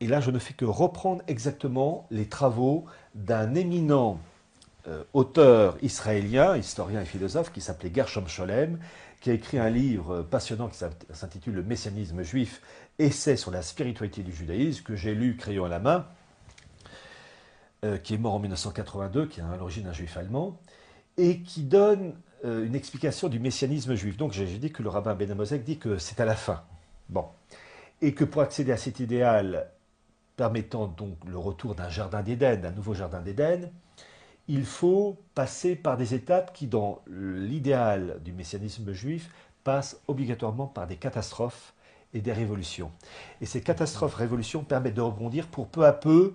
Et là, je ne fais que reprendre exactement les travaux d'un éminent auteur israélien, historien et philosophe, qui s'appelait Gershom Scholem, qui a écrit un livre passionnant qui s'intitule Le messianisme juif, essai sur la spiritualité du judaïsme, que j'ai lu crayon à la main, qui est mort en 1982, qui est à l'origine un juif allemand, et qui donne une explication du messianisme juif. Donc j'ai dit que le rabbin Ben Amosek dit que c'est à la fin. Bon. Et que pour accéder à cet idéal, permettant donc le retour d'un jardin d'Éden, d'un nouveau jardin d'Éden, il faut passer par des étapes qui, dans l'idéal du messianisme juif, passent obligatoirement par des catastrophes et des révolutions. Et ces catastrophes, révolutions permettent de rebondir pour peu à peu,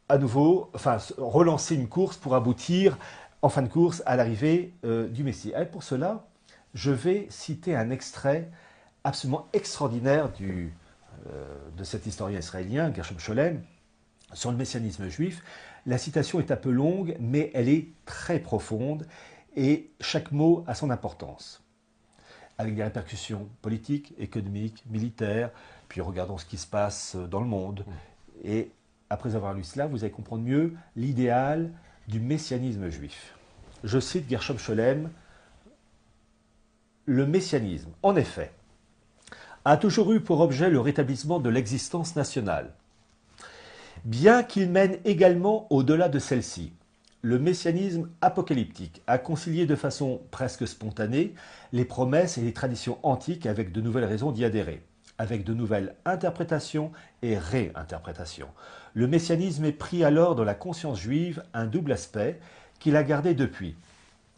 à nouveau, enfin, relancer une course pour aboutir, en fin de course, à l'arrivée du Messie. Et pour cela, je vais citer un extrait absolument extraordinaire de cet historien israélien, Gershom Scholem, sur le messianisme juif. La citation est un peu longue, mais elle est très profonde et chaque mot a son importance, avec des répercussions politiques, économiques, militaires. Puis regardons ce qui se passe dans le monde. Et après avoir lu cela, vous allez comprendre mieux l'idéal du messianisme juif. Je cite Gershom Scholem, le messianisme, en effet, a toujours eu pour objet le rétablissement de l'existence nationale. Bien qu'il mène également au-delà de celle-ci, le messianisme apocalyptique a concilié de façon presque spontanée les promesses et les traditions antiques avec de nouvelles raisons d'y adhérer, avec de nouvelles interprétations et réinterprétations. Le messianisme est pris alors dans la conscience juive un double aspect qu'il a gardé depuis.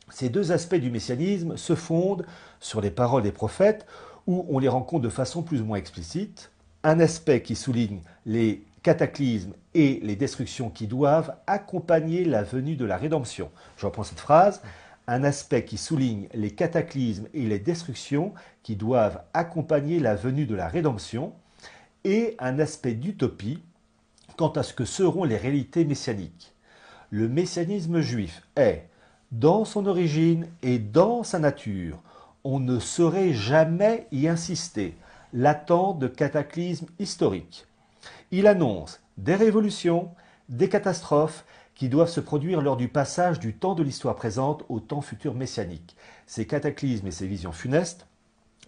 Ces deux aspects du messianisme se fondent sur les paroles des prophètes où on les rencontre de façon plus ou moins explicite, un aspect qui souligne les cataclysmes et les destructions qui doivent accompagner la venue de la rédemption. Je reprends cette phrase. Un aspect qui souligne les cataclysmes et les destructions qui doivent accompagner la venue de la rédemption, et un aspect d'utopie quant à ce que seront les réalités messianiques. Le messianisme juif est, dans son origine et dans sa nature, on ne saurait jamais y insister, l'attente de cataclysmes historiques. Il annonce des révolutions, des catastrophes qui doivent se produire lors du passage du temps de l'histoire présente au temps futur messianique. Ces cataclysmes et ces visions funestes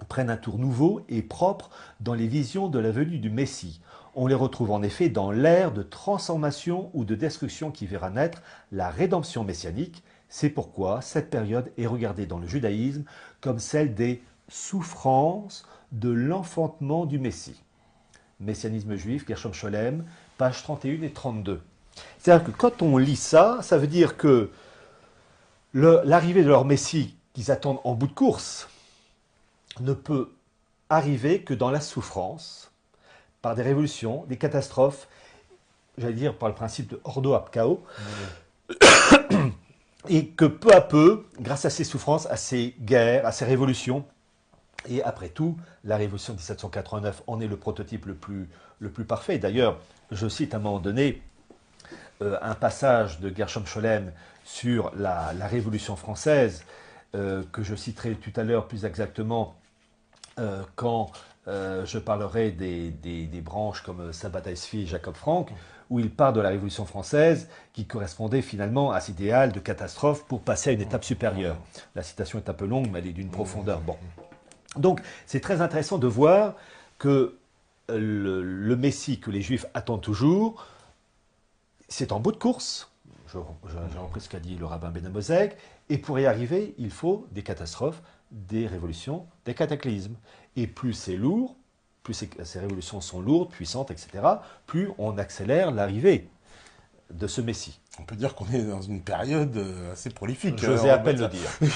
prennent un tour nouveau et propre dans les visions de la venue du Messie. On les retrouve en effet dans l'ère de transformation ou de destruction qui verra naître la rédemption messianique. C'est pourquoi cette période est regardée dans le judaïsme comme celle des souffrances de l'enfantement du Messie. Messianisme juif, Gershom Scholem, pages 31 et 32. C'est-à-dire que quand on lit ça, ça veut dire que l'arrivée de leur Messie qu'ils attendent en bout de course ne peut arriver que dans la souffrance, par des révolutions, des catastrophes, j'allais dire par le principe de ordo ab chaos, et que peu à peu, grâce à ces souffrances, à ces guerres, à ces révolutions, et après tout, la révolution de 1789 en est le prototype le plus parfait. D'ailleurs, je cite à un moment donné un passage de Gershom Scholem sur la Révolution française, que je citerai tout à l'heure plus exactement quand je parlerai des branches comme Sabbatai Tzvi et Jacob Frank, où il parle de la Révolution française qui correspondait finalement à cet idéal de catastrophe pour passer à une étape supérieure. La citation est un peu longue, mais elle est d'une profondeur. Bon. Donc, c'est très intéressant de voir que le Messie que les Juifs attendent toujours, c'est en bout de course. J'ai repris ce qu'a dit le rabbin Ben Amosek. Et pour y arriver, il faut des catastrophes, des révolutions, des cataclysmes. Et plus c'est lourd, plus ces révolutions sont lourdes, puissantes, etc., plus on accélère l'arrivée de ce Messie. On peut dire qu'on est dans une période assez prolifique. J'osais à peine le dire.